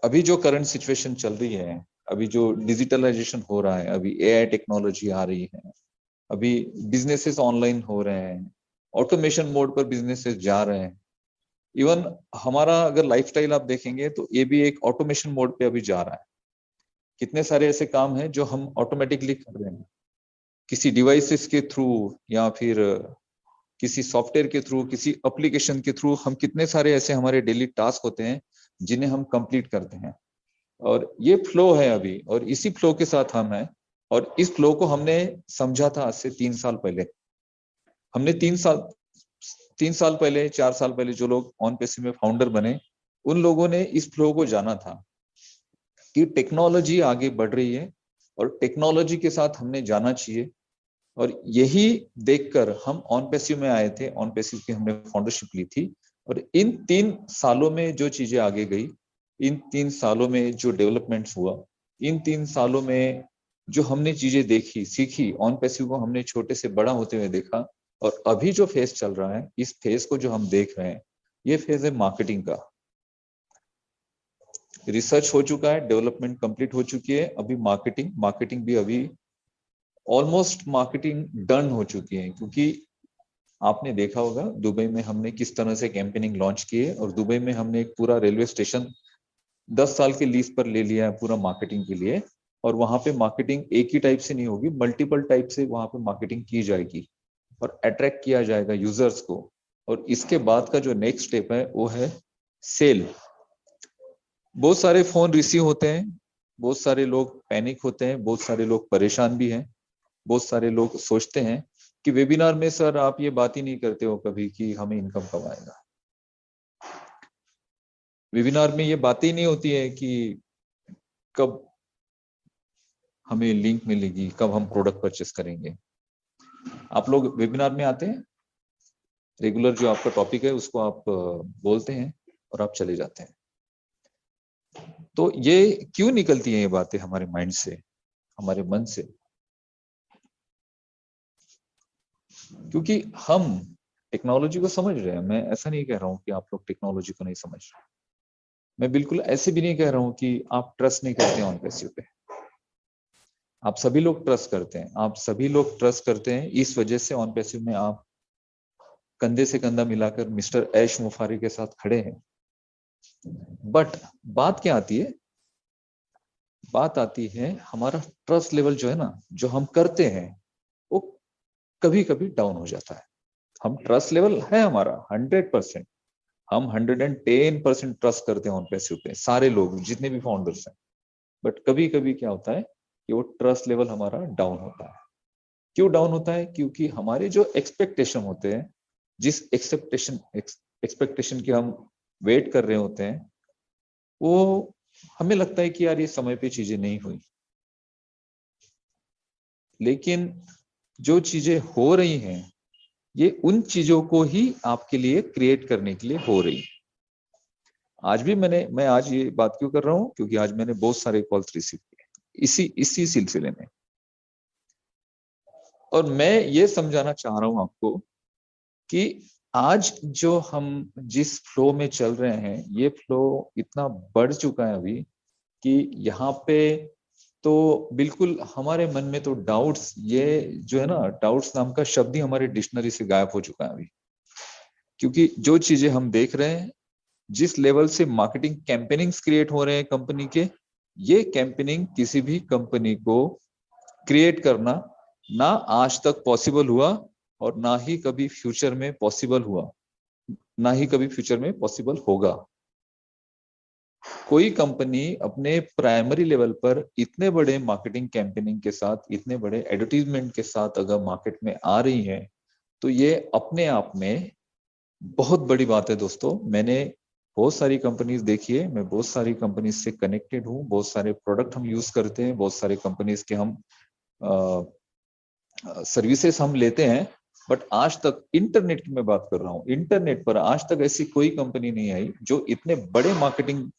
अभी जो current situation चल रही है, अभी जो डिजिटलाइजेशन हो रहा है, अभी एआई टेक्नोलॉजी आ रही है, अभी बिजनेसेस ऑनलाइन हो रहे हैं, ऑटोमेशन मोड पर बिजनेसेस जा रहे हैं। इवन हमारा अगर लाइफस्टाइल आप देखेंगे तो ये भी एक ऑटोमेशन मोड पे अभी जा रहा है। कितने सारे ऐसे काम हैं जो हम ऑटोमेटिकली कर रहे हैं, किसी डिवाइसेस के थ्रू या फिर किसी सॉफ्टवेयर के थ्रू, किसी एप्लीकेशन के थ्रू। हम कितने सारे ऐसे हमारे डेली टास्क होते हैं जिन्हें हम कंप्लीट करते हैं, और ये फ्लो है अभी, और इसी फ्लो के साथ हम हैं। और इस फ्लो को हमने समझा था आज से 3 साल पहले। हमने 3 साल पहले, 4 साल पहले जो लोग ऑन पेसी में फाउंडर बने, उन लोगों ने इस फ्लो को जाना था कि टेक्नोलॉजी आगे बढ़ रही है और टेक्नोलॉजी के साथ हमने जाना चाहिए। और यही देखकर हम ऑन पेसिव में आए थे, ऑन पेसिव की हमने फाउंडरशिप ली थी। और इन 3 सालों में जो चीजें आगे गई, इन 3 सालों में जो डेवलपमेंट्स हुआ, इन 3 सालों में जो हमने चीजें देखी सीखी, ऑन पेसिव को हमने छोटे से बड़ा होते हुए देखा। और अभी जो फेज चल रहा है, इस फेज को जो हम देख रहे हैं, ये फेज है मार्केटिंग का। रिसर्च हो चुका है, डेवलपमेंट कंप्लीट हो चुकी है, अभी मार्केटिंग भी अभी ऑलमोस्ट मार्केटिंग डन हो चुकी है। क्योंकि आपने देखा होगा दुबई में हमने किस तरह से कैंपेनिंग लॉन्च की है, और दुबई में हमने एक पूरा रेलवे स्टेशन 10 साल के लीज पर ले लिया है पूरा मार्केटिंग के लिए। और वहां पे मार्केटिंग एक ही टाइप से नहीं होगी, मल्टीपल टाइप से वहां पे मार्केटिंग की जाएगी और अट्रैक्ट किया जाएगा यूजर्स को। और इसके बाद का जो नेक्स्ट स्टेप है वो है सेल। बहुत सारे फोन रिसीव होते हैं, बहुत सारे लोग पैनिक होते हैं, बहुत सारे लोग परेशान भी हैं। बहुत सारे लोग सोचते हैं कि वेबिनार में सर आप ये बात ही नहीं करते हो कभी कि हमें इनकम कब आएगा। वेबिनार में ये बात ही नहीं होती है कि कब हमें लिंक मिलेगी, कब हम प्रोडक्ट परचेस करेंगे। आप लोग वेबिनार में आते हैं, रेगुलर जो आपका टॉपिक है उसको आप बोलते हैं और आप चले जाते हैं। तो ये क्यों निकलती हैं ये बातें हमारे माइंड से, हमारे मन से? क्योंकि हम टेक्नोलॉजी को समझ रहे हैं। मैं ऐसा नहीं कह रहा हूं कि आप लोग टेक्नोलॉजी को नहीं समझ रहे। मैं बिल्कुल ऐसे भी नहीं कह रहा हूं कि आप ट्रस्ट नहीं करते ऑन पेसिव पे। आप सभी लोग ट्रस्ट करते हैं, आप सभी लोग ट्रस्ट करते हैं। इस वजह से ऑन पेसिव में आप कंधे से कंधा मिलाकर मिस्टर ऐश मुफारी के साथ खड़े हैं। बट बात क्या आती है? बात आती है हमारा ट्रस्ट लेवल जो है ना, जो हम करते हैं वो कभी कभी डाउन हो जाता है। हम ट्रस्ट लेवल है हमारा 100%, हम 110% ट्रस्ट करते हैं ऑन पेसिव पे, सारे लोग जितने भी फाउंडर्स हैं। बट कभी कभी क्या होता है कि वो ट्रस्ट लेवल हमारा डाउन होता है। क्यों डाउन होता है? क्योंकि हमारे जो एक्सपेक्टेशन होते हैं, जिस एक्सपेक्टेशन की हम वेट कर रहे होते हैं, वो हमें लगता है कि यार ये समय पे चीजें नहीं हुई। लेकिन जो चीजें हो रही हैं, ये उन चीजों को ही आपके लिए क्रिएट करने के लिए हो रही है। आज भी मैं आज ये बात क्यों कर रहा हूं? क्योंकि आज मैंने बहुत सारे कॉल्स रिसीव किए इसी सिलसिले में। और मैं ये समझाना चाह रहा हूं आपको कि आज जो हम जिस फ्लो में चल रहे हैं, ये फ्लो इतना बढ़ चुका है अभी कि यहाँ पे तो बिल्कुल हमारे मन में तो डाउट्स, ये जो है ना, डाउट्स नाम का शब्द ही हमारे डिक्शनरी से गायब हो चुका है अभी। क्योंकि जो चीजें हम देख रहे हैं, जिस लेवल से मार्केटिंग कैंपेनिंग्स क्रिएट हो रहे हैं कंपनी के, ये कैंपेनिंग किसी भी कंपनी को क्रिएट करना ना आज तक पॉसिबल हुआ, और ना ही कभी फ्यूचर में पॉसिबल हुआ, ना ही कभी फ्यूचर में पॉसिबल होगा। कोई कंपनी अपने प्राइमरी लेवल पर इतने बड़े मार्केटिंग कैंपेनिंग के साथ, इतने बड़े एडवर्टीजमेंट के साथ अगर मार्केट में आ रही है, तो ये अपने आप में बहुत बड़ी बात है दोस्तों। मैंने बहुत सारी कंपनीज देखी है, मैं बहुत सारी कंपनीज से कनेक्टेड हूँ, बहुत सारे प्रोडक्ट हम यूज करते हैं, बहुत सारे कंपनीज के हम सर्विसेज हम लेते हैं। बट आज तक इंटरनेट की मैं बात कर रहा हूँ, इंटरनेट पर आज तक ऐसी कोई कंपनी नहीं आई जो इतने बड़े मार्केटिंग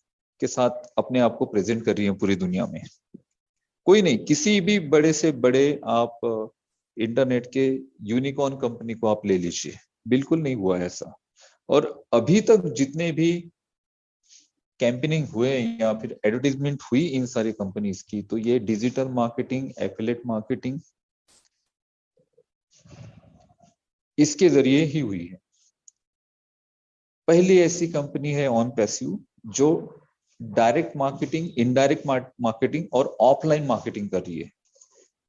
के साथ अपने आप को प्रेजेंट कर रही है पूरी दुनिया में। कोई नहीं, किसी भी बड़े से बड़े आप इंटरनेट के यूनिकॉर्न कंपनी को आप ले लीजिए, बिल्कुल नहीं हुआ ऐसा। और अभी तक जितने भी कैंपेनिंग हुए या फिर एडवर्टीजमेंट हुई इन सारी कंपनीज की, तो ये डिजिटल मार्केटिंग, एफिलिएट मार्केटिंग, इसके जरिए ही हुई है। पहली ऐसी कंपनी है ऑन पैसिव जो डायरेक्ट मार्केटिंग, इनडायरेक्ट मार्केटिंग और ऑफलाइन मार्केटिंग कर रही है।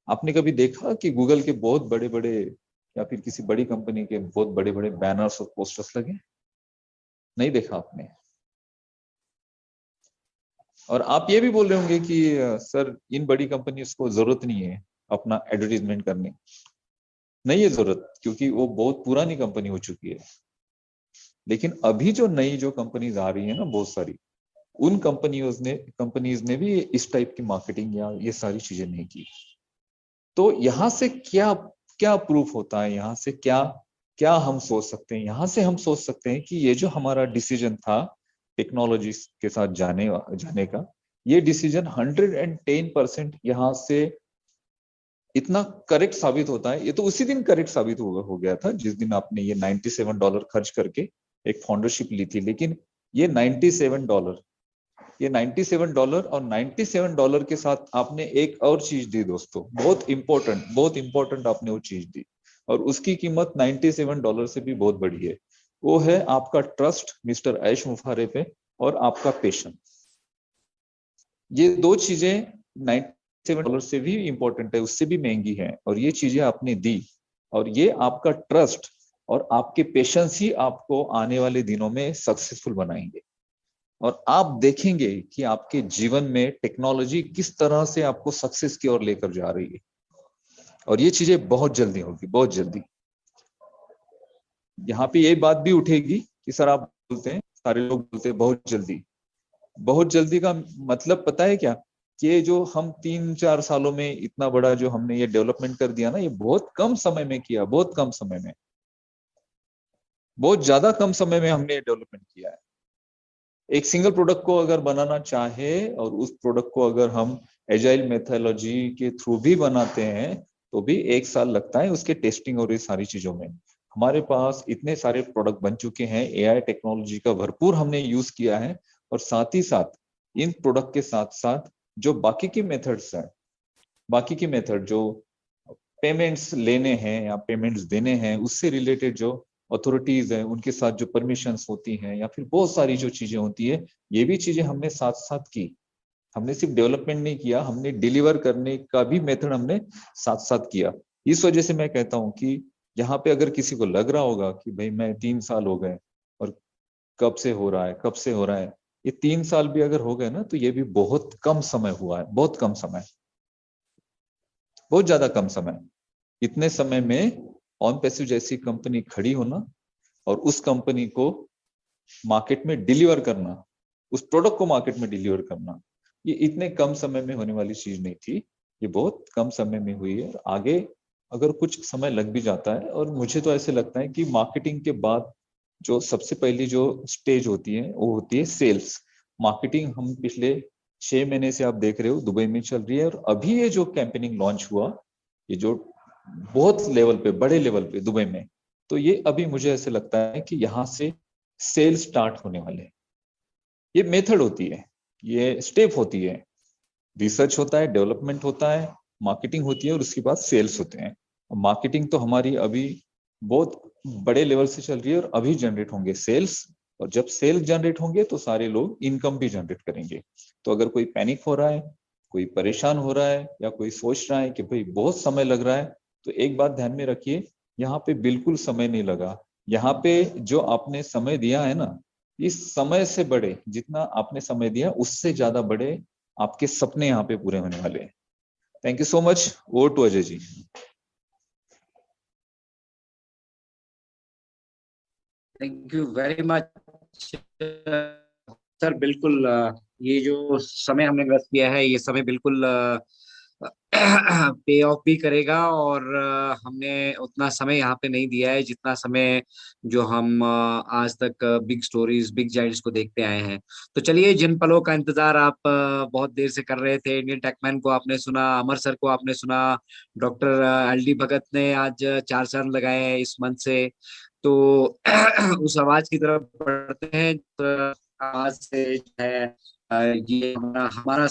आपने कभी देखा कि गूगल के बहुत बड़े बड़े या फिर किसी बड़ी कंपनी के बहुत बड़े बड़े बैनर्स और पोस्टर्स लगे? नहीं देखा आपने। और आप ये भी बोल रहे होंगे कि सर इन बड़ी कंपनीज को जरूरत नहीं है अपना एडवर्टीजमेंट करने। नहीं है जरूरत, क्योंकि वो बहुत पुरानी कंपनी हो चुकी है। लेकिन अभी जो नई जो कंपनीज आ रही है ना बहुत सारी, उन कंपनीज ने भी इस टाइप की मार्केटिंग या ये सारी चीजें नहीं की। तो यहाँ से क्या क्या प्रूफ होता है, यहाँ से क्या क्या हम सोच सकते हैं? यहाँ से हम सोच सकते हैं कि ये जो हमारा डिसीजन था टेक्नोलॉजी के साथ जाने का, ये डिसीजन 110% यहाँ से इतना करेक्ट साबित होता है। ये तो उसी दिन करेक्ट साबित हो गया था जिस दिन आपने ये $97 खर्च करके एक फाउंडरशिप ली थी। लेकिन ये $97, ये $97 और $97 के साथ आपने एक और चीज दी दोस्तों, बहुत इंपॉर्टेंट आपने वो चीज दी, और उसकी कीमत $97 से भी बहुत बड़ी है। वो है आपका ट्रस्ट मिस्टर ऐश मुफारे पे और आपका पेशेंस। ये दो चीजें $97 से भी इंपॉर्टेंट है, उससे भी महंगी है, और ये चीजें आपने दी। और ये आपका ट्रस्ट और आपके पेशेंस ही आपको आने वाले दिनों में सक्सेसफुल बनाएंगे। और आप देखेंगे कि आपके जीवन में टेक्नोलॉजी किस तरह से आपको सक्सेस की ओर लेकर जा रही है। और ये चीजें बहुत जल्दी होगी, बहुत जल्दी। यहाँ पे ये बात भी उठेगी कि सर आप बोलते हैं, सारे लोग बोलते हैं बहुत जल्दी। बहुत जल्दी का मतलब पता है क्या? कि ये जो हम 3-4 सालों में इतना बड़ा जो हमने ये डेवलपमेंट कर दिया ना, ये बहुत कम समय में किया, बहुत कम समय में, बहुत ज्यादा कम समय में हमने डेवलपमेंट किया है। एक सिंगल प्रोडक्ट को अगर बनाना चाहे और उस प्रोडक्ट को अगर हम एजाइल मेथोलॉजी के थ्रू भी बनाते हैं तो भी 1 साल लगता है उसके टेस्टिंग और ये सारी चीजों में। हमारे पास इतने सारे प्रोडक्ट बन चुके हैं, एआई टेक्नोलॉजी का भरपूर हमने यूज किया है। और साथ ही साथ इन प्रोडक्ट के साथ साथ जो बाकी की मेथड्स हैं, बाकी की मेथड जो पेमेंट्स लेने हैं या पेमेंट्स देने हैं, उससे रिलेटेड जो अथॉरिटीज हैं उनके साथ जो परमिशंस होती हैं या फिर बहुत सारी जो चीजें होती है, ये भी चीजें हमने साथ साथ की। हमने सिर्फ डेवलपमेंट नहीं किया, हमने डिलीवर करने का भी मेथड हमने साथ साथ किया। इस वजह से मैं कहता हूँ कि यहाँ पे अगर किसी को लग रहा होगा कि भाई मैं 3 साल हो गए और कब से हो रहा है, कब से हो रहा है, ये 3 साल भी अगर हो गए ना तो ये भी बहुत कम समय हुआ है, बहुत कम समय, बहुत ज्यादा कम समय। इतने समय में ऑन पैसिव जैसी कंपनी खड़ी होना और उस कंपनी को मार्केट में डिलीवर करना, उस प्रोडक्ट को मार्केट में डिलीवर करना, ये इतने कम समय में होने वाली चीज नहीं थी। ये बहुत कम समय में हुई है। आगे अगर कुछ समय लग भी जाता है, और मुझे तो ऐसे लगता है कि मार्केटिंग के बाद जो सबसे पहली जो स्टेज होती है वो होती है सेल्स। मार्केटिंग हम पिछले 6 महीने से आप देख रहे हो दुबई में चल रही है, और अभी ये जो कैंपेनिंग लॉन्च हुआ, ये जो बहुत लेवल पे, बड़े लेवल पे दुबई में, तो ये अभी मुझे ऐसे लगता है कि यहाँ से सेल स्टार्ट होने वाले हैं। ये मेथड होती है, ये स्टेप होती है, रिसर्च होता है, डेवलपमेंट होता है, मार्केटिंग होती है और उसके बाद सेल्स होते हैं। मार्केटिंग तो हमारी अभी बहुत बड़े लेवल से चल रही है और अभी जनरेट होंगे सेल्स। और जब सेल्स जनरेट होंगे तो सारे लोग इनकम भी जनरेट करेंगे। तो अगर कोई पैनिक हो रहा है, कोई परेशान हो रहा है, या कोई सोच रहा है कि भाई बहुत समय लग रहा है, तो एक बात ध्यान में रखिए, यहाँ पे बिल्कुल समय नहीं लगा। यहाँ पे जो आपने समय दिया है ना, इस समय से बड़े, जितना आपने समय दिया उससे ज्यादा बड़े आपके सपने यहाँ पे पूरे होने वाले हैं। Thank you so much. Over to Ajay ji. Thank you very much sir. बिल्कुल ये जो समय हमने इन्वेस्ट किया है, ये समय बिल्कुल पे ऑफ भी करेगा। और हमने उतना समय यहाँ पे नहीं दिया है जितना समय जो हम आज तक बिग स्टोरीज, बिग जाइंट्स को देखते आए हैं। तो चलिए, जिन पलों का इंतजार आप बहुत देर से कर रहे थे, इंडियन टेकमैन को आपने सुना, अमर सर को आपने सुना, डॉक्टर एल डी भगत ने आज 4 रन लगाए हैं इस मंच से। तो उस आवाज की तरफ बढ़ते हैं। तो आज से जो है ये हमारा हमारा